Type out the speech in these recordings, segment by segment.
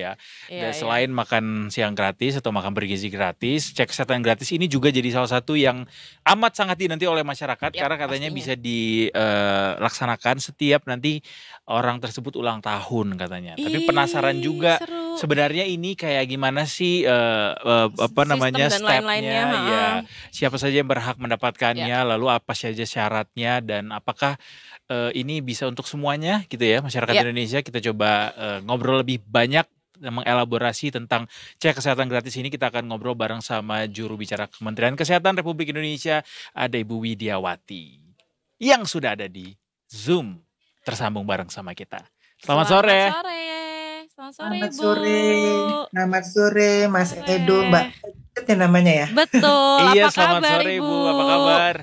ya. Dan Iya, iya. selain makan siang gratis atau makan bergizi gratis, cek kesehatan gratis ini juga jadi salah satu yang amat sangat dinanti oleh masyarakat Yap, karena katanya pastinya. bisa dilaksanakan setiap nanti orang tersebut ulang tahun katanya. Tapi penasaran Ih, juga seru. sebenarnya ini kayak gimana sih apa Sistem namanya dan lain-lainnya, stepnya ya, heeh. siapa saja yang berhak Ya. mendapatkannya, lalu apa saja syaratnya dan apakah ini bisa untuk semuanya gitu ya masyarakat Ya. Indonesia. Kita coba ngobrol lebih banyak mengelaborasi tentang cek kesehatan gratis ini. Kita akan ngobrol bareng sama juru bicara Kementerian Kesehatan Republik Indonesia, ada Ibu Widiawati yang sudah ada di Zoom tersambung bareng sama kita. Selamat sore. Selamat sore Selamat Ibu. sore. Selamat sore Mas Sore. Edo, Mbak. Itu namanya ya? Betul. Iya, Apa selamat kabar sore Ibu? Ibu. Apa kabar?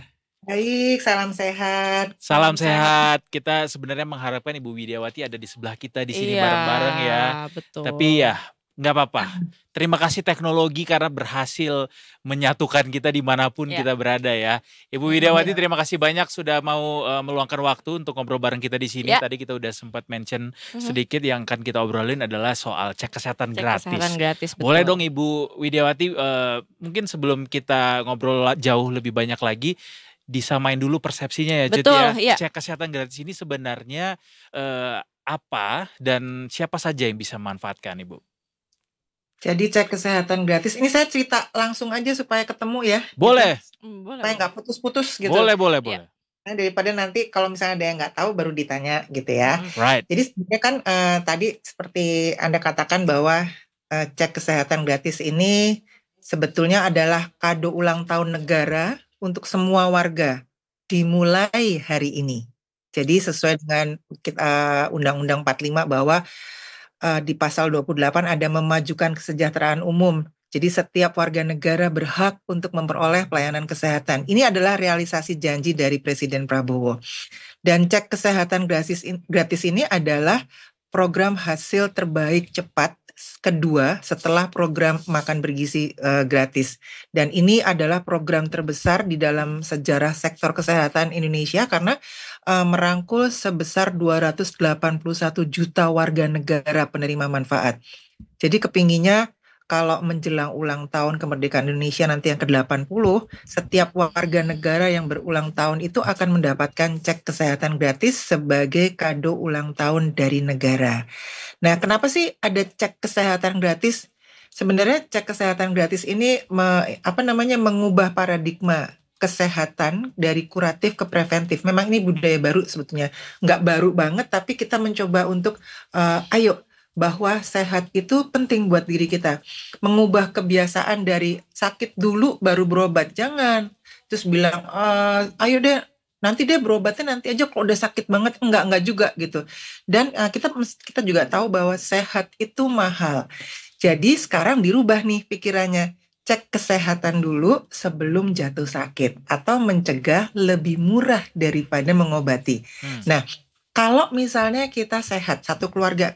Baik, salam sehat. Salam sehat. Kita sebenarnya mengharapkan Ibu Widiawati ada di sebelah kita di sini Iya, bareng-bareng ya. betul. Tapi ya nggak apa-apa. Terima kasih teknologi karena berhasil menyatukan kita dimanapun Ya. kita berada ya. Ibu Widiawati, terima kasih banyak sudah mau meluangkan waktu untuk ngobrol bareng kita di sini. Ya. Tadi kita udah sempat mention sedikit yang akan kita obrolin adalah soal cek kesehatan gratis. Kesehatan gratis, betul. Boleh dong Ibu Widiawati, mungkin sebelum kita ngobrol jauh lebih banyak lagi, disamain dulu persepsinya ya Jut Betul, ya. iya. Cek kesehatan gratis ini sebenarnya apa dan siapa saja yang bisa memanfaatkan Ibu? Jadi cek kesehatan gratis. Ini saya cerita langsung aja supaya ketemu ya. Boleh. Gitu. Boleh. Supaya nggak putus-putus gitu. Boleh. Nah, daripada nanti kalau misalnya ada yang nggak tahu baru ditanya gitu ya. Right. Jadi sebenarnya kan tadi seperti Anda katakan bahwa cek kesehatan gratis ini sebetulnya adalah kado ulang tahun negara untuk semua warga dimulai hari ini. Jadi sesuai dengan Undang-Undang 45 bahwa di pasal 28 ada memajukan kesejahteraan umum. Jadi setiap warga negara berhak untuk memperoleh pelayanan kesehatan. Ini adalah realisasi janji dari Presiden Prabowo. Dan cek kesehatan gratis ini adalah program hasil terbaik cepat kedua setelah program makan bergizi gratis. Dan ini adalah program terbesar di dalam sejarah sektor kesehatan Indonesia karena merangkul sebesar 281 juta warga negara penerima manfaat. Jadi kepinginnya kalau menjelang ulang tahun kemerdekaan Indonesia nanti yang ke-80, setiap warga negara yang berulang tahun itu akan mendapatkan cek kesehatan gratis sebagai kado ulang tahun dari negara. Nah, kenapa sih ada cek kesehatan gratis? Sebenarnya cek kesehatan gratis ini mengubah paradigma kesehatan dari kuratif ke preventif. Memang ini budaya baru sebetulnya. Nggak baru banget, tapi kita mencoba untuk bahwa sehat itu penting buat diri kita. Mengubah kebiasaan dari sakit dulu baru berobat. Jangan. Terus bilang, ayo deh, nanti deh berobatnya nanti aja kalau udah sakit banget. Enggak juga gitu. Dan kita juga tahu bahwa sehat itu mahal. Jadi sekarang dirubah nih pikirannya. Cek kesehatan dulu sebelum jatuh sakit. Atau mencegah lebih murah daripada mengobati. Nah, kalau misalnya kita sehat, satu keluarga,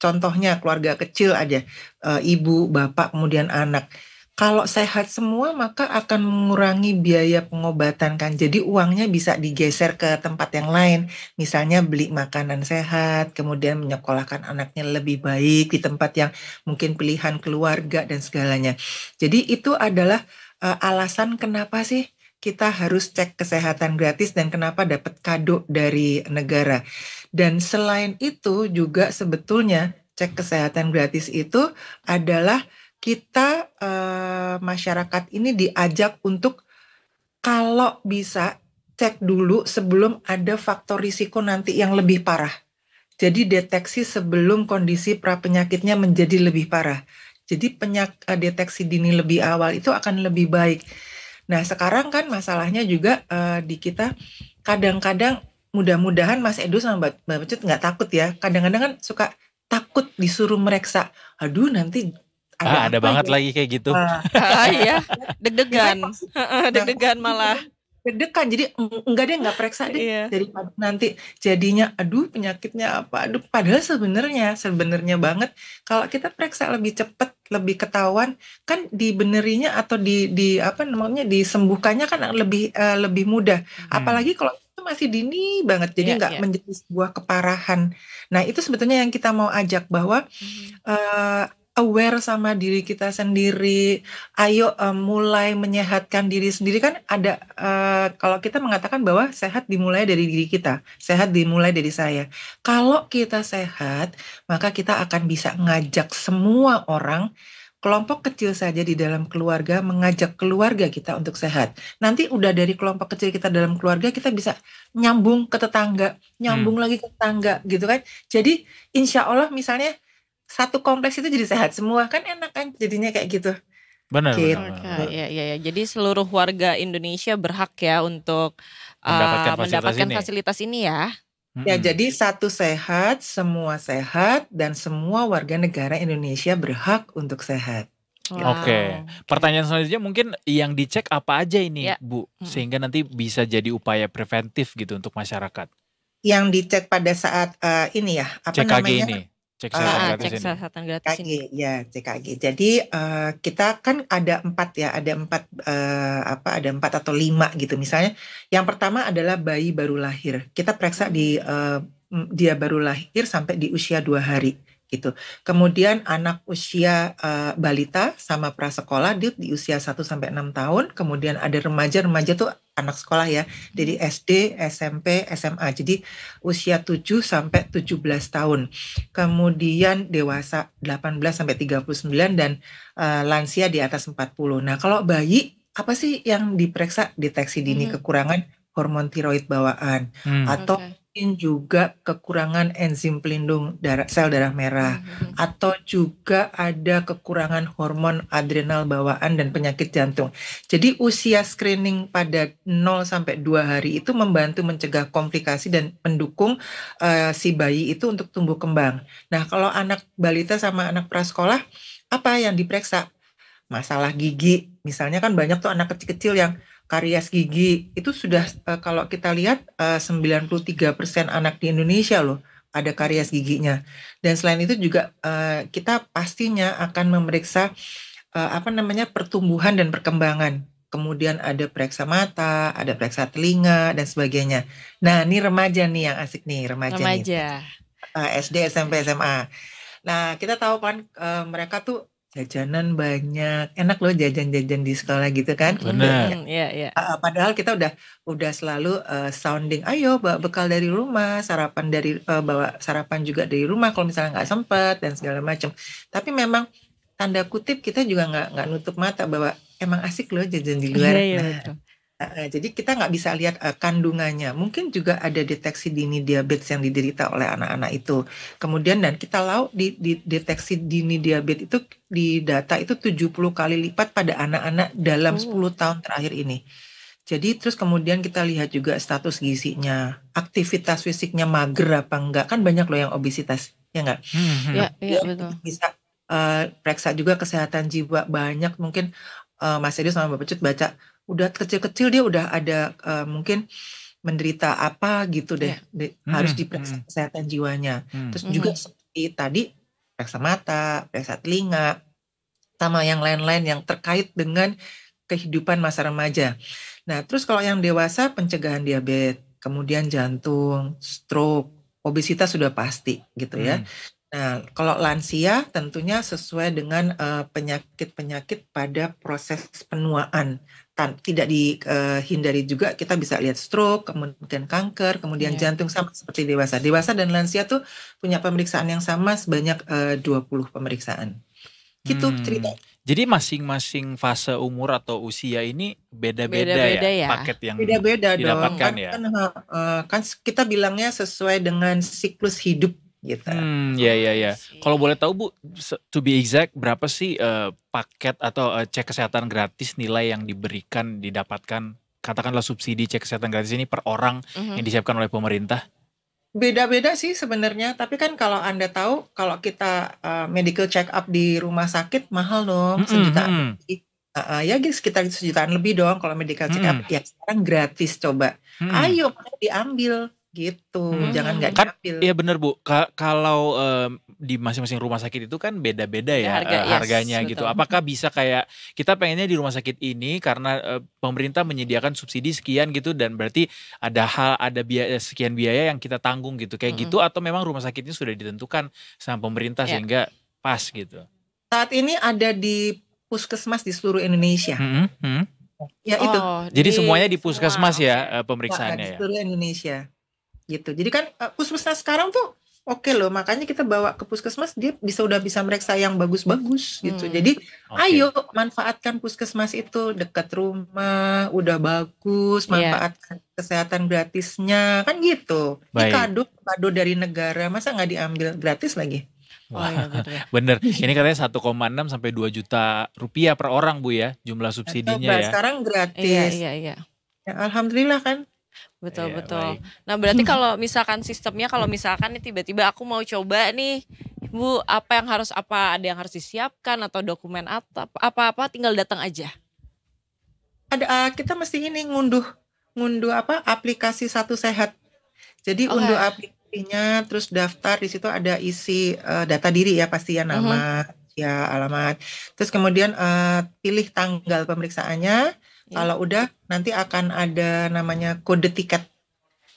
contohnya keluarga kecil aja, ibu, bapak, kemudian anak. Kalau sehat semua maka akan mengurangi biaya pengobatan kan. Jadi uangnya bisa digeser ke tempat yang lain. Misalnya beli makanan sehat, kemudian menyekolahkan anaknya lebih baik di tempat yang mungkin pilihan keluarga dan segalanya. Jadi itu adalah alasan kenapa sih kita harus cek kesehatan gratis dan kenapa dapat kado dari negara. Dan selain itu juga sebetulnya cek kesehatan gratis itu adalah kita masyarakat ini diajak untuk kalau bisa cek dulu sebelum ada faktor risiko nanti yang lebih parah. Jadi deteksi sebelum kondisi prapenyakitnya menjadi lebih parah. Jadi deteksi dini lebih awal itu akan lebih baik. Nah sekarang kan masalahnya juga di kita kadang-kadang mudah-mudahan Mas Edo sama Mbak Pecut nggak takut ya. Kadang-kadang kan suka takut disuruh mereksa. Aduh nanti ada banget lagi kayak gitu. Iya, deg-degan. Deg-degan malah. Deg-degan, jadi enggak deh, nggak periksa deh. Iya. Daripada nanti jadinya aduh penyakitnya apa, aduh padahal sebenarnya banget kalau kita periksa lebih cepat, lebih ketahuan kan dibenerinya atau disembuhkannya kan lebih mudah. Apalagi kalau itu tuh masih dini banget, jadi Iya, nggak iya. menjadi sebuah keparahan. Nah itu sebetulnya yang kita mau ajak bahwa aware sama diri kita sendiri, ayo mulai menyehatkan diri sendiri. Kan ada kalau kita mengatakan bahwa sehat dimulai dari diri kita, sehat dimulai dari saya. Kalau kita sehat, maka kita akan bisa ngajak semua orang, kelompok kecil saja di dalam keluarga, mengajak keluarga kita untuk sehat. Nanti udah dari kelompok kecil kita dalam keluarga, kita bisa nyambung ke tetangga, nyambung lagi ke tetangga gitu kan. Jadi insya Allah misalnya satu kompleks itu jadi sehat semua, kan enak kan jadinya kayak gitu. Benar, Gitu. benar, Oke, benar. ya. Jadi seluruh warga Indonesia berhak ya untuk Mendapatkan fasilitas ini. fasilitas ini ya. Ya, Mm-mm. jadi satu sehat, dan semua warga negara Indonesia berhak untuk sehat. Oke. Pertanyaan selanjutnya mungkin yang dicek apa aja ini, Ya. Bu, sehingga nanti bisa jadi upaya preventif gitu untuk masyarakat. Yang dicek pada saat ini ya, apa CKG namanya? ini, cek kesehatan gratis Cek ini. kesehatan gratis ini. CKG, ya CKG. Jadi kita kan ada 4 ya, ada 4 atau 5 gitu. Misalnya, yang pertama adalah bayi baru lahir. Kita periksa dia baru lahir sampai di usia 2 hari gitu. Kemudian anak usia balita sama prasekolah di usia 1 sampai 6 tahun. Kemudian ada remaja tuh anak sekolah ya, dari SD, SMP, SMA. Jadi usia 7 sampai 17 tahun. Kemudian dewasa 18 sampai 39 dan lansia di atas 40. Nah, kalau bayi apa sih yang diperiksa? Deteksi dini kekurangan hormon tiroid bawaan atau mungkin juga kekurangan enzim pelindung sel darah merah atau juga ada kekurangan hormon adrenal bawaan dan penyakit jantung. Jadi usia screening pada 0 sampai 2 hari itu membantu mencegah komplikasi dan mendukung si bayi itu untuk tumbuh kembang. Nah, kalau anak balita sama anak prasekolah, apa yang diperiksa? Masalah gigi. Misalnya kan banyak tuh anak kecil-kecil yang karies gigi. Itu sudah kalau kita lihat 93% anak di Indonesia loh ada karies giginya. Dan selain itu juga kita pastinya akan memeriksa pertumbuhan dan perkembangan. Kemudian ada periksa mata, ada periksa telinga dan sebagainya. Nah, ini remaja nih yang asik nih, remaja. Nih. SD, SMP, SMA. Nah, kita tahu kan mereka tuh jajanan banyak, enak loh jajan-jajan di sekolah gitu kan. Benar. Iya. Padahal kita udah selalu sounding, ayo bawa bekal dari rumah, bawa sarapan juga dari rumah kalau misalnya nggak sempat dan segala macam. Tapi memang tanda kutip kita juga nggak nutup mata bahwa emang asik loh jajan di luar. Iya, jadi kita nggak bisa lihat kandungannya. Mungkin juga ada deteksi dini diabetes yang diderita oleh anak-anak itu. Kemudian dan kita tahu di deteksi dini diabetes itu di data itu 70 kali lipat pada anak-anak dalam 10 tahun terakhir ini. Jadi terus kemudian kita lihat juga status gizinya, aktivitas fisiknya mager apa enggak. Kan banyak loh yang obesitas, ya enggak? Iya, betul. Bisa periksa juga kesehatan jiwa. Banyak mungkin Mas Edi sama Bapak Cut baca udah kecil-kecil dia udah ada mungkin menderita apa gitu deh, harus diperiksa kesehatan jiwanya. Terus juga seperti tadi periksa mata, periksa telinga, sama yang lain-lain yang terkait dengan kehidupan masa remaja. Nah, terus kalau yang dewasa pencegahan diabetes, kemudian jantung, stroke, obesitas sudah pasti gitu ya. Nah, kalau lansia tentunya sesuai dengan penyakit-penyakit pada proses penuaan. Tidak dihindari juga, kita bisa lihat stroke, kemudian kanker, kemudian jantung, sama seperti dewasa. Dewasa dan lansia tuh punya pemeriksaan yang sama sebanyak 20 pemeriksaan. Gitu cerita. Jadi masing-masing fase umur atau usia ini beda-beda ya paket yang beda-beda didapatkan dong. ya. Kan kita bilangnya sesuai dengan siklus hidup gitu. Ya. Kalau boleh tahu Bu, to be exact berapa sih paket atau cek kesehatan gratis nilai yang didapatkan, katakanlah subsidi cek kesehatan gratis ini per orang yang disiapkan oleh pemerintah? Beda-beda sih sebenarnya, tapi kan kalau Anda tahu kalau kita medical check up di rumah sakit mahal dong, sejutaan lebih. Ya sekitar sejutaan lebih dong kalau medical check up. Ya sekarang gratis, coba. Ayo diambil gitu. Jangan nggak Kan diambil. iya bener Bu, kalau di masing-masing rumah sakit itu kan beda-beda Beda ya harga, yes, harganya gitu. betul. Apakah bisa kayak kita pengennya di rumah sakit ini karena pemerintah menyediakan subsidi sekian gitu dan berarti ada biaya sekian biaya yang kita tanggung gitu kayak gitu atau memang rumah sakitnya sudah ditentukan sama pemerintah Ya. sehingga pas gitu. Saat ini ada di puskesmas di seluruh Indonesia. Ya itu. Oh, Jadi semuanya di semua, puskesmas oke. ya pemeriksaannya Di ya. seluruh Indonesia. Gitu. Jadi kan puskesmas sekarang tuh oke loh, makanya kita bawa ke puskesmas dia udah bisa meriksa yang bagus-bagus gitu. Jadi Oke. ayo manfaatkan puskesmas itu dekat rumah, udah bagus, manfaatkan kesehatan gratisnya kan gitu. Ini Baik. kado dari negara, masa nggak diambil gratis lagi? Oh iya Bener. Ini katanya 1,6 sampai 2 juta rupiah per orang Bu ya jumlah subsidinya ya. Sekarang gratis. Iya. Ya, alhamdulillah kan. Betul. Baik. Nah berarti kalau misalkan sistemnya, kalau misalkan nih tiba-tiba aku mau coba nih, Bu, ada yang harus disiapkan atau dokumen atau apa tinggal datang aja? Kita mesti ini ngunduh aplikasi Satu Sehat. Jadi unduh aplikasinya, terus daftar, di situ ada isi data diri ya pasti ya, nama, ya alamat. Terus kemudian pilih tanggal pemeriksaannya. Kalau udah nanti akan ada namanya kode tiket.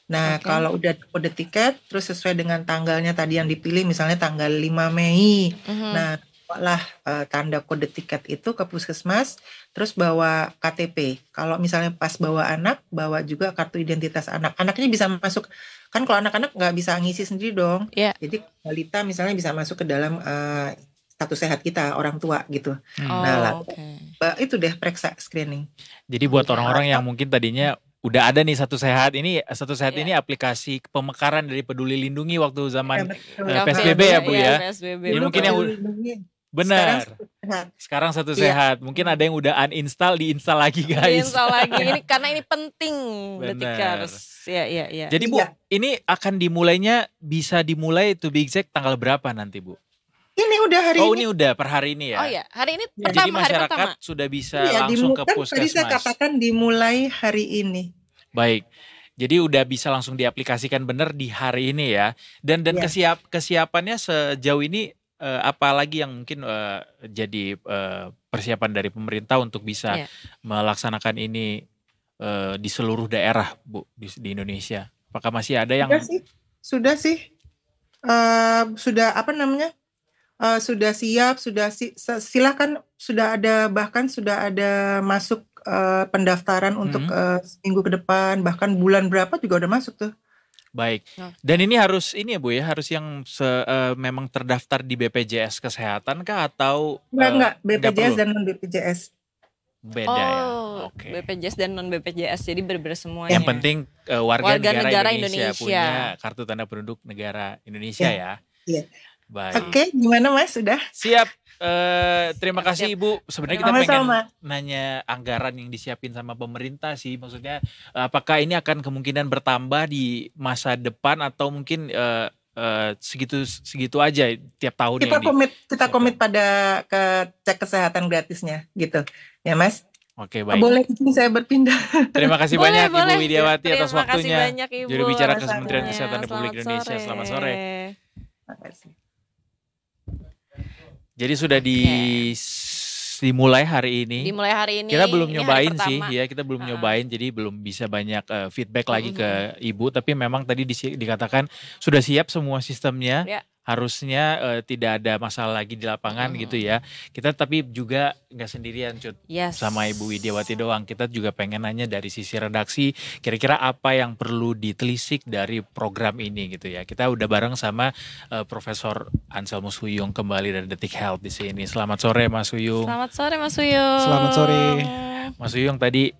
Nah, kalau udah kode tiket terus sesuai dengan tanggalnya tadi yang dipilih, misalnya tanggal 5 Mei. Nah, bawalah tanda kode tiket itu ke puskesmas, terus bawa KTP. Kalau misalnya pas bawa anak, bawa juga kartu identitas anak. Anaknya bisa masuk, kan kalau anak-anak nggak bisa ngisi sendiri dong. Jadi balita misalnya bisa masuk ke dalam Satu Sehat kita, orang tua gitu. Nah, itu deh periksa screening. Jadi buat orang-orang yang mungkin tadinya udah ada nih Satu Sehat ini aplikasi pemekaran dari Peduli Lindungi waktu zaman PSBB ya Bu ya. Jadi mungkin yang benar. Sekarang Satu Sehat. Mungkin ada yang udah uninstall, diinstal lagi guys. Diinstal lagi ini karena ini penting. Benar. Iya. Jadi Bu, ini akan bisa dimulai to be exact tanggal berapa nanti Bu? Ini udah hari ini. Oh, ini udah per hari ini ya? Oh ya, hari ini Jadi masyarakat sudah bisa langsung ke puskesmas. Tadi saya katakan dimulai hari ini. Baik. Jadi udah bisa langsung diaplikasikan benar di hari ini ya. Dan kesiapannya sejauh ini apa lagi yang mungkin jadi persiapan dari pemerintah untuk bisa melaksanakan ini di seluruh daerah Bu di Indonesia? Apakah masih ada yang Sudah sih. Sudah sudah siap, silakan, sudah ada masuk pendaftaran untuk seminggu ke depan, bahkan bulan berapa juga udah masuk tuh. Baik. Dan ini harus ini ya Bu ya, harus yang memang terdaftar di BPJS Kesehatan kah atau enggak BPJS dan non BPJS. Beda ya. Oke. BPJS dan non BPJS, jadi berbeda semuanya. Yang penting warga negara Indonesia punya Indonesia. kartu tanda penduduk negara Indonesia ya. Iya. Baik. Oke, gimana Mas? Sudah? Siap. Terima kasih Ibu. Sebenarnya kita pengen nanya anggaran yang disiapin sama pemerintah sih. Maksudnya apakah ini akan kemungkinan bertambah di masa depan atau mungkin segitu aja tiap tahun? Kita komit pada cek kesehatan gratisnya gitu. Ya Mas? Oke, baik. Boleh izin saya berpindah. Terima kasih banyak Ibu Widiawati atas waktunya. Banyak, Ibu. Juru bicara Kementerian Kesehatan Republik Indonesia. Selamat sore. Terima kasih. Jadi sudah dimulai hari ini. Kita belum nyobain sih, ya kita belum nyobain, jadi belum bisa banyak feedback lagi ke Ibu. Tapi memang tadi dikatakan sudah siap semua sistemnya. Harusnya tidak ada masalah lagi di lapangan gitu ya. Kita tapi juga nggak sendirian Cut, sama Ibu Widiawati doang. Kita juga pengen nanya dari sisi redaksi, kira-kira apa yang perlu ditelisik dari program ini gitu ya. Kita udah bareng sama Profesor Anselmus Huyung kembali dari Detik Health di sini. Selamat sore Mas Huyung. Selamat sore Mas Huyung. Selamat sore. Mas Huyung, tadi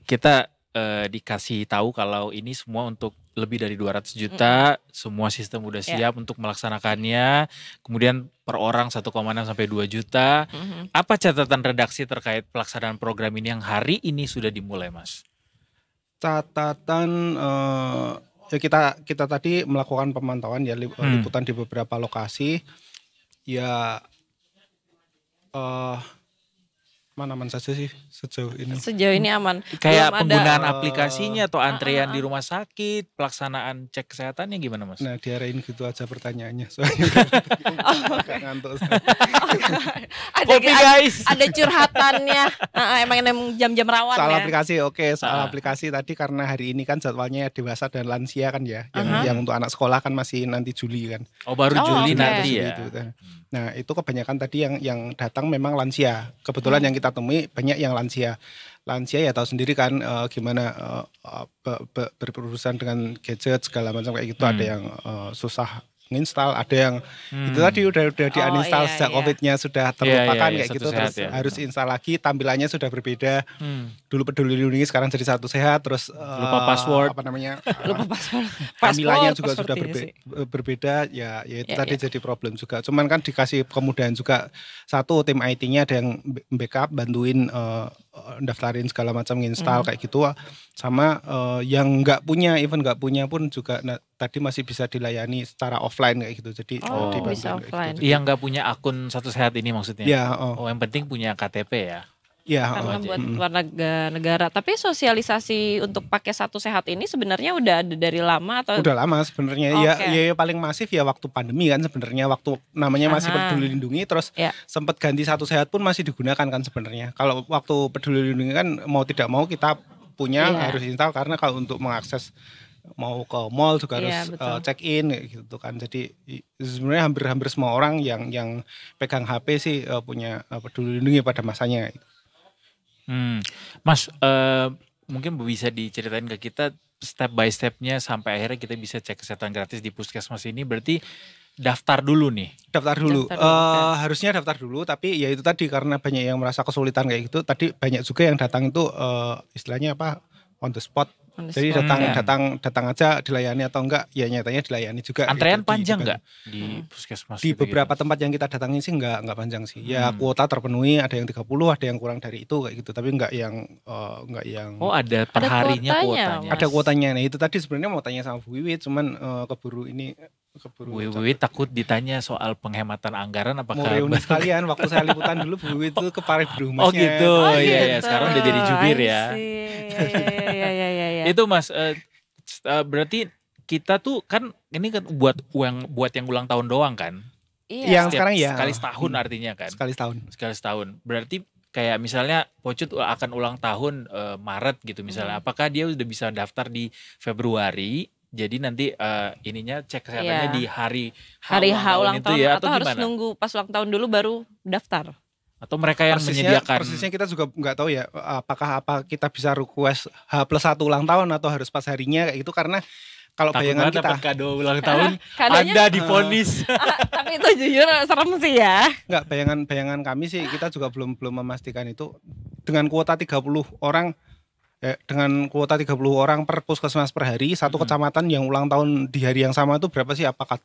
kita dikasih tahu kalau ini semua untuk lebih dari 200 juta, semua sistem udah siap untuk melaksanakannya. Kemudian per orang 1,6 sampai 2 juta. Apa catatan redaksi terkait pelaksanaan program ini yang hari ini sudah dimulai, Mas? Catatan ya kita tadi melakukan pemantauan ya, liputan di beberapa lokasi. Ya aman saja sih sejauh ini. Sejauh ini aman. Kayak Belum ada- penggunaan aplikasinya atau antrean di rumah sakit, pelaksanaan cek kesehatannya gimana Mas? Nah diarahin gitu aja pertanyaannya soalnya agak ngantuk. Kopi guys. Ada curhatannya. Emang jam-jam rawan Soal ya. aplikasi soal aplikasi tadi karena hari ini kan jadwalnya dewasa dan lansia kan ya. Yang untuk anak sekolah kan masih nanti Juli kan. Oh baru Juli oke. nanti ya. Gitu. Nah itu kebanyakan tadi yang datang memang lansia. Kebetulan yang kita temui banyak yang lansia. Lansia ya tahu sendiri kan gimana berurusan dengan gadget segala macam kayak gitu. Ada yang susah nginstal, ada yang itu tadi udah di-uninstall sejak COVID-nya sudah terlupakan kayak Satu gitu. Sehat Terus ya. harus install lagi, tampilannya sudah berbeda. Dulu Peduli Lindungi sekarang jadi Satu Sehat. Terus Lupa password. apa namanya? Lupa password. Tampilannya juga Password sudah ini sih. berbeda ya itu Ya, tadi ya. jadi problem juga. Cuman kan dikasih kemudahan juga, satu tim IT-nya ada yang backup bantuin daftarin segala macam nginstal kayak gitu, sama yang nggak punya pun juga tadi masih bisa dilayani secara offline kayak gitu. Jadi dibantuin bisa kayak offline. gitu. Yang nggak punya akun Satu Sehat ini maksudnya? Ya, Oh yang penting punya KTP ya? Karena buat warga negara. Tapi sosialisasi untuk pakai Satu Sehat ini sebenarnya udah ada dari lama atau? Udah lama sebenarnya. Oke. Ya paling masif ya waktu pandemi kan sebenarnya, waktu namanya masih Peduli Lindungi, terus sempat ganti Satu Sehat pun masih digunakan kan sebenarnya. Kalau waktu Peduli Lindungi kan mau tidak mau kita punya harus install, karena kalau untuk mengakses mau ke mall juga harus check in gitu kan. Jadi sebenarnya hampir semua orang yang pegang HP sih punya Peduli Lindungi pada masanya. Mas, mungkin bisa diceritain ke kita step by stepnya sampai akhirnya kita bisa cek kesehatan gratis di Puskesmas ini. Berarti daftar dulu nih? Daftar dulu. Harusnya daftar dulu, tapi ya itu tadi karena banyak yang merasa kesulitan kayak gitu. Tadi banyak juga yang datang itu istilahnya apa, on the spot. Jadi datang aja dilayani atau enggak, ya nyatanya dilayani juga. Antrean panjang enggak di Puskesmas? Di beberapa tempat yang kita datangin sih enggak panjang sih. Ya kuota terpenuhi, ada yang 30, ada yang kurang dari itu kayak gitu, tapi enggak yang Oh, ada perharinya kuotanya. Ada kuotanya. Nah, itu tadi sebenarnya mau tanya sama Bu Wiwit, cuman keburu. Bu Wiwit takut ditanya soal penghematan anggaran, apakah mau reuni sekalian. Waktu saya liputan dulu Bu Wiwit itu ke Paribru Humasnya. Oh gitu. Iya, sekarang udah jadi jubir ya. Iya. Itu Mas, berarti kita tuh kan ini kan buat yang ulang tahun doang kan? Yang sekarang ya. Sekali setahun artinya kan? Sekali setahun. Berarti kayak misalnya Pocut akan ulang tahun Maret gitu misalnya. Apakah dia udah bisa daftar di Februari? Jadi nanti ininya cek kesehatannya di hari ulang tahun ya, atau harus gimana? Nunggu pas ulang tahun dulu baru daftar? Atau mereka yang menyediakan? Persisnya kita juga nggak tahu ya, apakah kita bisa request H+1 ulang tahun atau harus pas harinya kayak gitu, karena kalau bayangan kita dapat kado ulang tahun Kadonya- Anda divonis. Tapi itu jujur serem sih ya. nggak, bayangan kami sih kita juga belum memastikan itu dengan kuota 30 orang. Dengan kuota 30 orang per puskesmas per hari, satu kecamatan yang ulang tahun di hari yang sama itu berapa sih? Apakah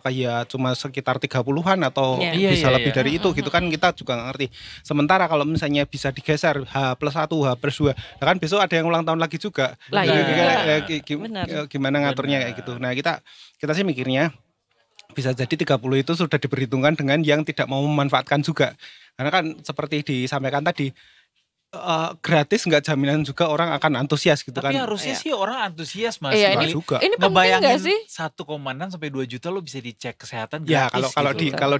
ya cuma sekitar 30-an atau bisa lebih dari itu gitu kan, kita juga nggak ngerti. Sementara kalau misalnya bisa digeser H+1, H+2, kan besok ada yang ulang tahun lagi juga. Gimana ngaturnya kayak gitu. Nah, kita sih mikirnya bisa jadi 30 itu sudah diperhitungkan dengan yang tidak mau memanfaatkan juga. Karena kan seperti disampaikan tadi, gratis nggak jaminan juga orang akan antusias gitu. Tapi kan. harusnya sih orang antusias Mas. Iya, ini juga. Ini penting nggak sih? 1,6 sampai 2 juta lo bisa dicek kesehatan Ya gratis. kalau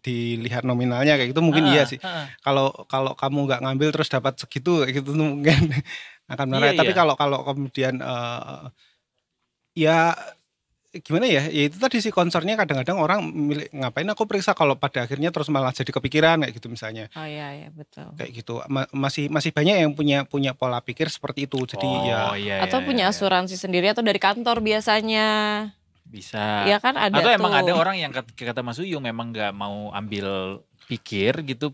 dilihat nominalnya kayak gitu mungkin iya sih. Kalau kamu nggak ngambil terus dapat segitu kayak gitu mungkin akan menarik. Tapi kalau kemudian ya gimana ya itu tadi sih concernnya, kadang-kadang orang ngapain aku periksa, kalau pada akhirnya terus malah jadi kepikiran kayak gitu misalnya. Oh iya betul. Kayak gitu masih banyak yang punya pola pikir seperti itu. Jadi atau punya asuransi sendiri atau dari kantor biasanya. Bisa. Iya kan ada. Atau emang ada orang yang kata Mas Uyung memang nggak mau ambil pikir gitu,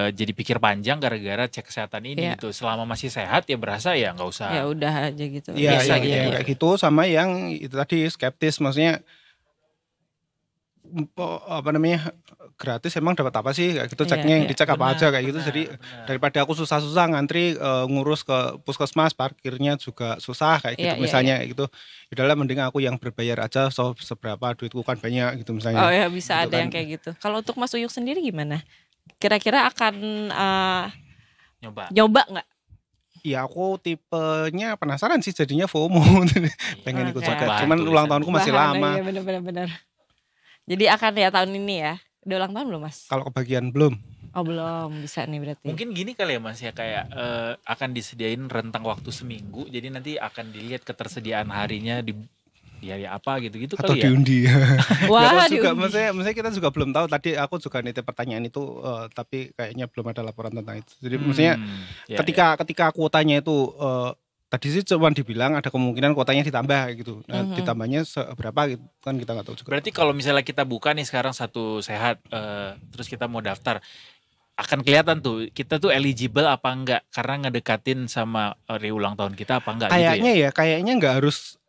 jadi pikir panjang gara-gara cek kesehatan ini gitu. Selama masih sehat ya berasa ya nggak usah. Ya udah aja gitu. Iya kayak gitu. Sama yang itu tadi skeptis, maksudnya apa namanya gratis emang dapat apa sih kayak gitu, ceknya yang dicek apa aja kayak gitu. Jadi daripada aku susah-susah ngantri ngurus ke puskesmas, parkirnya juga susah kayak gitu misalnya kayak gitu. Udahlah mending aku yang berbayar aja, seberapa duitku kan banyak gitu misalnya. Oh ya, bisa gitu ada kan. yang kayak gitu. Kalau untuk Mas Uyuk sendiri gimana? Kira-kira akan nyoba nggak? Ya aku tipenya penasaran sih jadinya FOMO pengen ikut juga. Cuman ulang tahunku masih lama. Iya benar. Jadi akan ya tahun ini ya. Udah ulang tahun belum Mas? Kalau kebagian belum. Oh belum, bisa nih berarti. Mungkin gini kali ya Mas ya, kayak akan disediain rentang waktu seminggu. Jadi nanti akan dilihat ketersediaan harinya di hari apa gitu-gitu atau kali ya. diundi. Wah, juga maksudnya kita juga belum tahu. Tadi aku juga nitip pertanyaan itu tapi kayaknya belum ada laporan tentang itu. Jadi maksudnya ketika kuotanya itu tadi sih cuma dibilang ada kemungkinan kuotanya ditambah gitu. Nah, ditambahnya seberapa gitu kan kita nggak tahu juga. Berarti kalau misalnya kita buka nih sekarang Satu Sehat terus kita mau daftar, akan kelihatan tuh kita tuh eligible apa enggak karena ngedekatin sama hari ulang tahun kita apa enggak kayaknya gitu ya. Kayaknya nggak harus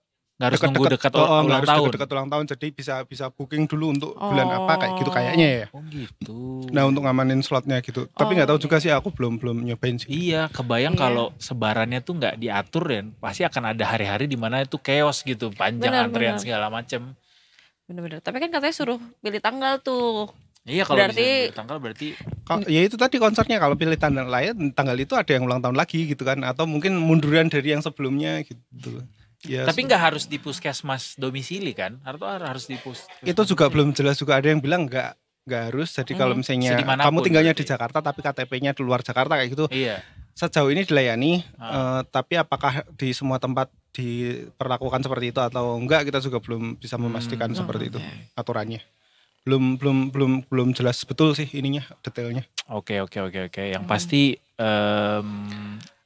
nunggu dekat ulang tahun. Dekat ulang tahun, jadi bisa booking dulu untuk bulan apa kayak gitu kayaknya ya. Oh gitu. Nah untuk ngamanin slotnya gitu. Tapi nggak tahu juga sih, aku belum nyobain sih. Iya, kebayang kalau sebarannya tuh nggak diatur ya, pasti akan ada hari-hari di mana itu chaos gitu, panjang antrian segala macam. Bener-bener. Tapi kan katanya suruh pilih tanggal tuh. Iya, kalau bisa pilih tanggal berarti. Ya itu tadi konsepnya, kalau pilih tanggal lain, tanggal itu ada yang ulang tahun lagi gitu kan, atau mungkin munduran dari yang sebelumnya gitu. Ya, tapi nggak harus di puskesmas domisili kan? Atau harus di puskesmas? Itu juga belum jelas juga, ada yang bilang nggak harus. Jadi kalau misalnya kamu tinggalnya di Jakarta tapi KTP-nya di luar Jakarta kayak gitu. Iya. Sejauh ini dilayani, tapi apakah di semua tempat diperlakukan seperti itu atau enggak, kita juga belum bisa memastikan seperti itu aturannya. Belum jelas betul sih ininya, detailnya. Oke. Yang pasti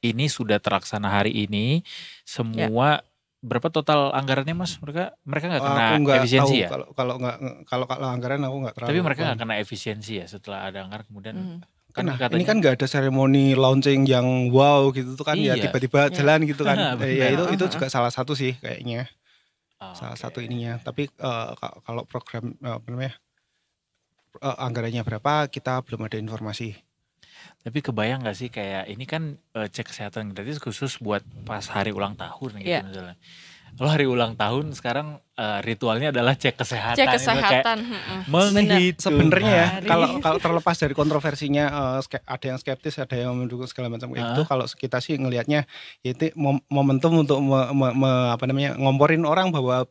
ini sudah terlaksana hari ini semua. Berapa total anggarannya Mas? Mereka nggak kena efisiensi ya? Kalau anggaran aku nggak terlalu. Tapi mereka nggak kena efisiensi ya setelah ada anggaran kemudian. Ini kan nggak ada seremoni launching yang wow gitu tuh kan, ya tiba-tiba jalan gitu kan. Ya itu juga salah satu sih kayaknya. Salah satu ininya. Tapi kalau program anggarannya berapa kita belum ada informasi. Tapi kebayang gak sih kayak ini kan cek kesehatan gratis khusus buat pas hari ulang tahun gitu misalnya. Kalau hari ulang tahun sekarang ritualnya adalah cek kesehatan. Cek kesehatan. Sebenarnya ya kalau terlepas dari kontroversinya, ada yang skeptis, ada yang mendukung segala macam itu. Kalau kita sih ngelihatnya itu momentum untuk ngomporin orang bahwa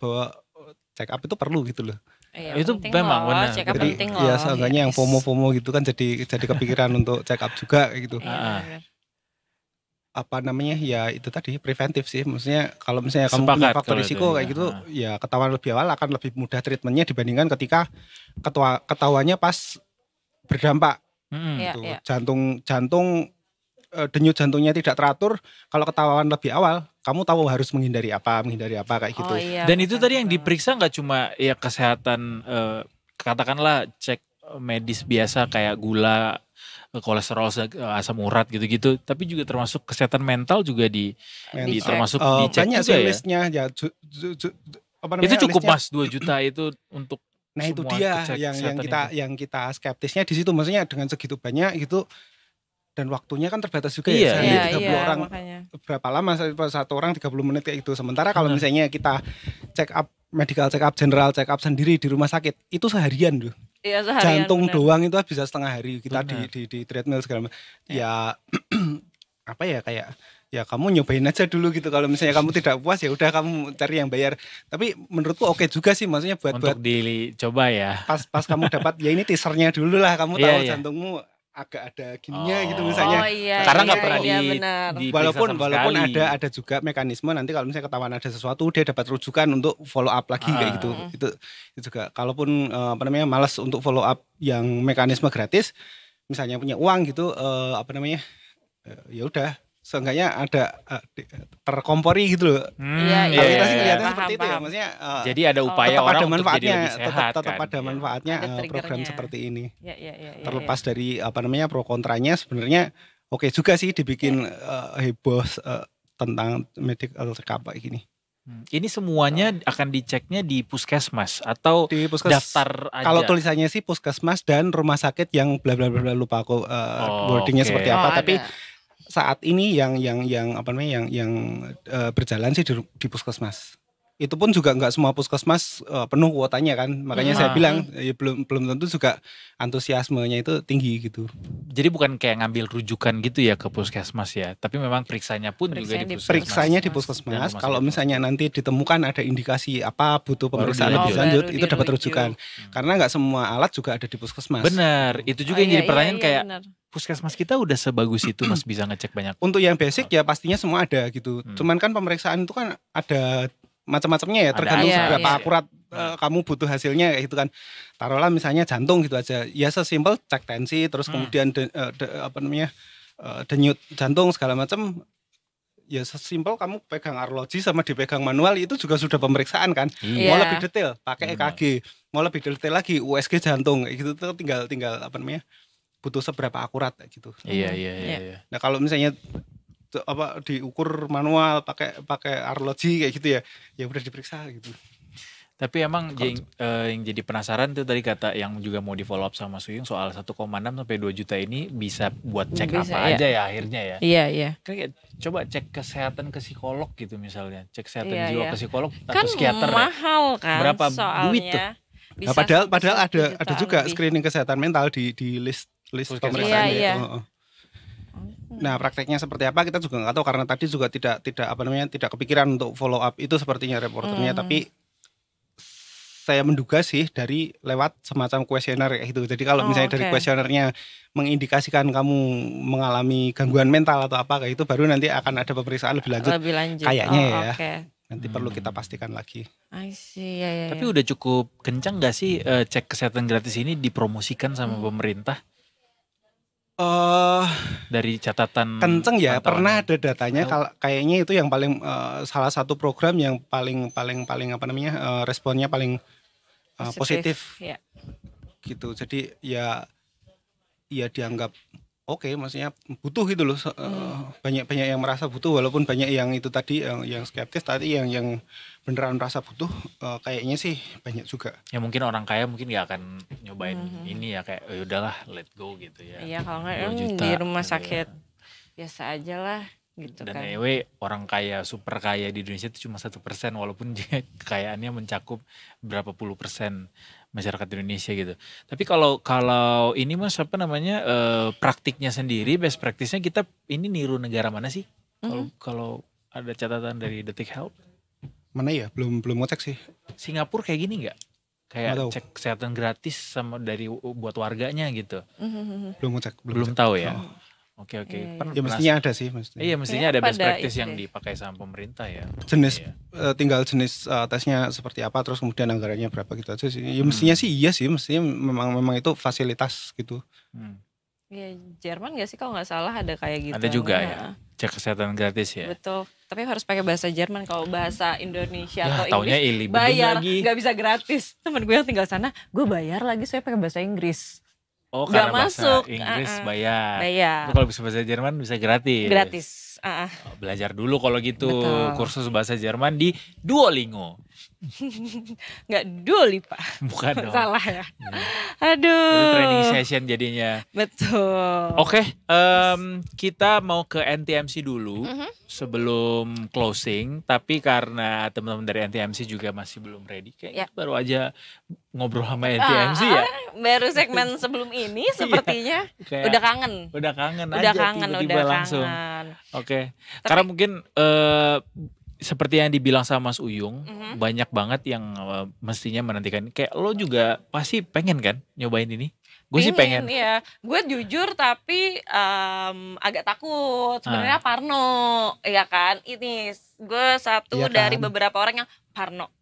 check up itu perlu gitu loh. Iya, itu memang benar. Check up penting loh. Ya seenggaknya yang FOMO gitu kan jadi kepikiran untuk check up juga gitu. Apa namanya ya itu tadi preventif sih. Maksudnya kalau misalnya kamu punya faktor risiko kayak gitu, ya ketahuan lebih awal akan lebih mudah treatmentnya dibandingkan ketika ketahuannya pas berdampak. Gitu. Jantung denyut jantungnya tidak teratur, kalau ketahuan lebih awal, kamu tahu harus menghindari apa kayak gitu. Dan itu tadi yang diperiksa nggak cuma ya kesehatan, katakanlah cek medis biasa kayak gula, kolesterol, asam urat gitu-gitu, tapi juga termasuk kesehatan mental juga termasuk dicek banyak juga ya. Listnya ya. Itu cukup Mas 2 juta itu untuk. Nah itu dia yang kita skeptisnya di situ, maksudnya dengan segitu banyak gitu. Dan waktunya kan terbatas juga ya, 30 orang makanya. Berapa lama satu orang 30 menit kayak gitu. Sementara kalau misalnya kita check up, medical check up, general check up sendiri di rumah sakit, itu seharian loh. Iya, seharian. Jantung doang itu bisa setengah hari kita di treadmill segala macam. Ya apa ya, kayak ya kamu nyobain aja dulu gitu. Kalau misalnya kamu tidak puas ya udah kamu cari yang bayar. Tapi menurutku oke juga sih, maksudnya buat dicoba ya. Pas kamu dapat ya ini teasernya dulu lah, kamu tahu jantungmu agak ada gininya gitu misalnya. Karena nggak pernah walaupun ada juga mekanisme nanti kalau misalnya ketahuan ada sesuatu dia dapat rujukan untuk follow up lagi kayak gitu. Itu juga kalaupun malas untuk follow up yang mekanisme gratis, misalnya punya uang gitu, ya udah seenggaknya ada terkompori gitu loh. Kita sih ngeliatnya seperti itu ya, maksudnya jadi ada upaya orang untuk jadi lebih sehat. Tetap ada manfaatnya program seperti ini. Terlepas dari pro kontranya, sebenarnya oke juga sih dibikin heboh tentang medical check up kayak gini. Ini semuanya akan diceknya di puskesmas atau Di puskesmas. daftar aja? Kalau tulisannya sih puskesmas dan rumah sakit yang bla bla bla, lupa aku wordingnya oke. seperti apa. Tapi ada. saat ini yang apa namanya yang berjalan sih di puskesmas. Itu pun juga nggak semua puskesmas penuh kuotanya kan. Makanya saya bilang ya belum tentu juga antusiasmenya itu tinggi gitu. Jadi bukan kayak ngambil rujukan gitu ya ke puskesmas ya, tapi memang periksanya pun juga di puskesmas. Periksanya di Dan puskesmas. rumah Kalau sakit. misalnya nanti ditemukan ada indikasi apa butuh Baru pemeriksaan lebih dilanjut. lanjut, Baru itu dapat dirujuk. rujukan. Karena nggak semua alat juga ada di puskesmas. Benar, itu juga Oh, yang iya, jadi pertanyaan iya, kayak benar. puskesmas kita udah sebagus itu Mas bisa ngecek banyak. Untuk yang basic ya pastinya semua ada gitu. Hmm. Cuman kan pemeriksaan itu kan ada macam-macamnya ya, Ada tergantung aja. seberapa Iya. akurat kamu butuh hasilnya kayak gitu kan. Taruhlah misalnya jantung gitu aja. Ya sesimpel cek tensi terus kemudian denyut jantung segala macam. Ya sesimpel kamu pegang arloji sama dipegang manual itu juga sudah pemeriksaan kan. Iya. Mau lebih detail pakai Benar. EKG, mau lebih detail lagi USG jantung kayak gitu tuh tinggal butuh seberapa akurat kayak gitu. Iya. Iya. Nah kalau misalnya diukur manual pakai arloji kayak gitu ya udah diperiksa gitu. Tapi emang yang jadi penasaran tuh tadi kata yang juga mau di follow up sama Suyung soal 1,6 sampai 2 juta ini bisa buat cek Bisa, apa ya. aja ya akhirnya ya. Iya. Kayak coba cek kesehatan ke psikolog gitu misalnya, cek kesehatan Iya, jiwa iya. ke psikolog Kan atau psikiater ya. mahal kan Berapa soalnya. duit tuh? Bisa Nah, padahal sampai ada 1 ada jutaan juga lebih. screening kesehatan mental di list Puskesmas. pemeriksaan Iya, iya. Nah prakteknya seperti apa kita juga nggak tahu karena tadi juga tidak tidak kepikiran untuk follow up itu sepertinya reporternya tapi saya menduga sih dari lewat semacam kuesioner kayak gitu. Jadi kalau misalnya dari oke. kuesionernya mengindikasikan kamu mengalami gangguan mental atau apa kayak itu baru nanti akan ada pemeriksaan lebih lanjut. Lebih lanjut. Kayaknya Oh, ya. Oke. Nanti perlu kita pastikan lagi. I see. Ya. Tapi udah cukup kencang gak sih cek kesehatan gratis ini dipromosikan sama pemerintah dari catatan Kenceng ya, pantauan pernah yang- ada datanya kayaknya itu yang paling salah satu program yang paling responnya paling positif Ya. gitu. Jadi ya dianggap oke, maksudnya butuh gitu loh. Banyak yang merasa butuh walaupun banyak yang itu tadi yang skeptis tadi yang beneran merasa butuh kayaknya sih banyak juga. Ya mungkin orang kaya mungkin gak akan nyobain ini ya kayak "Oh, udahlah let go gitu ya. Iya kalau nggak 2 juta di rumah gitu ya. sakit biasa aja lah gitu Dan kan. anyway orang kaya super kaya di Indonesia itu cuma 1% walaupun dia kekayaannya mencakup berapa puluh persen masyarakat Indonesia gitu. Tapi kalau ini Mas praktiknya sendiri best practice-nya kita ini niru negara mana sih? Kalau ada catatan dari Detik Health, Mana ya? Belum ngecek sih. Singapura kayak gini nggak? Kayak Nggak tahu. cek kesehatan gratis sama buat warganya gitu. Belum ngecek. Belum ngecek. tahu ya. Oh. Oke. Ya mestinya ada sih mestinya. Iya mestinya Ya, ada best pada practice itu yang deh. dipakai sama pemerintah ya. Jenis Iya. tinggal jenis tesnya seperti apa terus kemudian anggarannya berapa gitu aja sih. Ya mestinya sih iya sih, mestinya memang itu fasilitas gitu. Hmm. Ya Jerman nggak sih kalau nggak salah ada kayak gitu. Ada juga Nah, ya cek kesehatan gratis ya. Betul. Tapi harus pakai bahasa Jerman. Kalau bahasa Indonesia Ya atau taunya Inggris ili bening bayar, lagi. nggak bisa gratis. Temen gue yang tinggal sana, gue bayar lagi saya pakai bahasa Inggris. Oh Nggak karena bahasa masuk. Inggris bayar. Bayar. Tapi kalau bisa bahasa Jerman bisa gratis. Gratis. Oh, belajar dulu kalau gitu Betul. kursus bahasa Jerman di Duolingo. Nggak dulu Pak. Bukan dong. Salah ya. Hmm. Aduh. Itu training session jadinya. Betul. Oke, kita mau ke NTMC dulu sebelum closing. Tapi karena teman-teman dari NTMC juga masih belum ready, kayaknya baru aja ngobrol sama NTMC ya. Baru segmen sebelum ini sepertinya Kayak udah kangen. Udah kangen Udah aja kangen, tiba-tiba udah langsung. kangen. Oke, karena mungkin seperti yang dibilang sama Mas Uyung, banyak banget yang mestinya menantikan. Kayak lo juga pasti pengen kan nyobain ini? Gue sih pengen. Iya, gue jujur tapi agak takut. Sebenarnya parno, ya kan? Ini gue satu Iya dari kan? beberapa orang yang parno.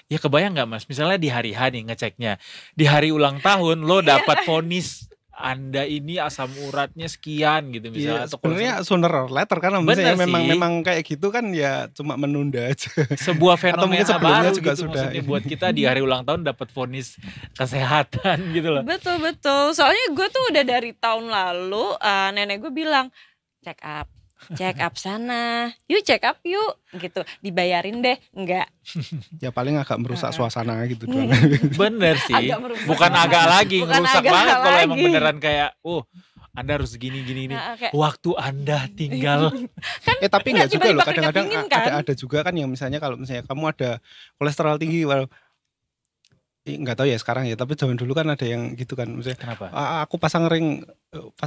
Ya kebayang nggak Mas? Misalnya di hari H nih ngeceknya, di hari ulang tahun lo dapat vonis Anda ini asam uratnya sekian gitu misalnya. Iya, atau sebenarnya sooner or later kan Bener misalnya sih. memang kayak gitu kan ya cuma menunda aja. sebuah Atau mungkin fenomena sebelumnya baru juga gitu sudah. maksudnya buat kita di hari ulang tahun dapat vonis kesehatan gitu loh. Betul. Soalnya gue tuh udah dari tahun lalu nenek gue bilang check up. check up sana, yuk check up yuk, gitu. Dibayarin deh, enggak. Ya paling agak merusak suasana gitu doang. Bener sih. Agak merusak. Bukan agak lagi, Bukan ngerusak agak banget kalau emang lagi. beneran kayak, Anda harus gini nih. Nah, kayak, Waktu Anda tinggal. Tapi enggak juga tiba-tiba loh, kadang-kadang keringat dingin, kan? ada juga kan yang misalnya kalau misalnya kamu ada kolesterol tinggi, nggak tahu ya sekarang ya, tapi zaman dulu kan ada yang gitu kan, misalnya Kenapa? aku pasang ring 1,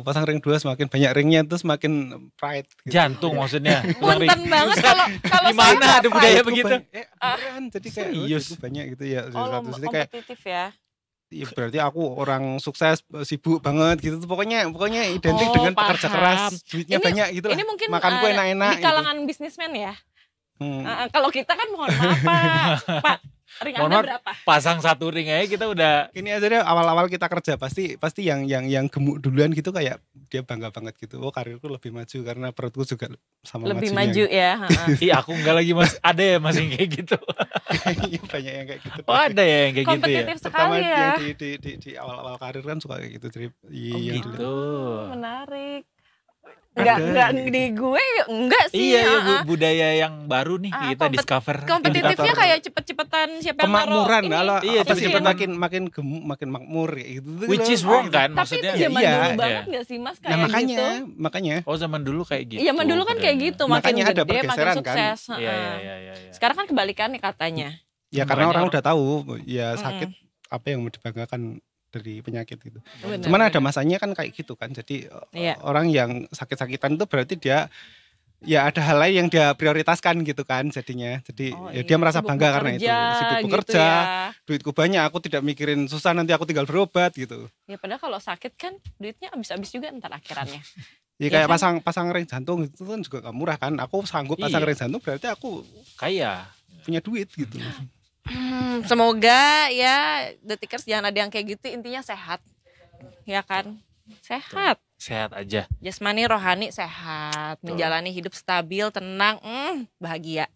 pasang ring 2, semakin banyak ringnya itu semakin pride gitu. Jantung maksudnya. Punten banget kalau Gimana ada budaya Pride begitu? beneran, jadi kayak Serius? itu banyak gitu ya. Oh, Satu sisi kayak kompetitif ya. ya berarti aku orang sukses, sibuk banget gitu. Pokoknya identik Oh, dengan pekerja paham. keras, duitnya Ini- banyak gitu lah. Ini mungkin Makanku enak-enak di kalangan bisnismen ya. gitu. Kalau kita kan mohon maaf Pak, ring Mohon Anda maaf. berapa? Pasang 1 ring aja kita udah. Ini aja deh, awal-awal kita kerja pasti yang gemuk duluan gitu kayak dia bangga banget gitu. Oh, karirku lebih maju karena perutku juga sama Lebih majunya maju gitu. ya. Ih, aku enggak lagi Mas. Ada ya Mas yang kayak gitu. Iya, banyak yang kayak gitu. Oh, ada ya yang kayak gitu ya. Kompetitif Terutama sekali ya. yang di awal-awal karir kan suka kayak gitu. Jadi Oh yang gitu. Menarik. Ada Enggak gitu. di gue enggak sih. Iya, ya, heeh. budaya yang baru nih kita discover. Kompetitifnya indikator kayak cepet-cepetan siapa yang kemakmuran naruh ini. ala Iya, apa tapi sih, cepet makin gemuk makin makmur kayak gitu. Which is wrong kan Tapi maksudnya. itu zaman Iya, dulu iya. banget gak sih Mas kayak Nah, gitu? makanya Oh, zaman dulu kayak gitu. Zaman dulu kan kayak gitu, makin Makanya ada gede makin pergeseran kan. sukses. Iya, heeh. iya. Sekarang kan kebalikannya katanya. ya karena Banyak orang orang- udah tahu ya sakit apa yang mau dibanggakan dari penyakit gitu. Benar, Cuman ada benar. masanya kan kayak gitu kan. Jadi Iya. orang yang sakit-sakitan itu berarti dia ya ada hal lain yang dia prioritaskan gitu kan jadinya. Jadi Oh ya iya, dia merasa sibuk bangga karena itu. bekerja Sibuk gitu bekerja, ya. duitku banyak, aku tidak mikirin susah nanti aku tinggal berobat gitu. Ya padahal kalau sakit kan duitnya habis-habis juga ntar akhirannya. Ya Iya kayak kan? pasang ring jantung itu kan juga gak murah kan. Aku sanggup pasang Iya. ring jantung berarti aku Kaya. punya duit gitu. Semoga ya Detikers jangan ada yang kayak gitu, intinya sehat. Ya kan? Sehat. Sehat aja. Jasmani rohani sehat, menjalani hidup stabil, tenang, bahagia.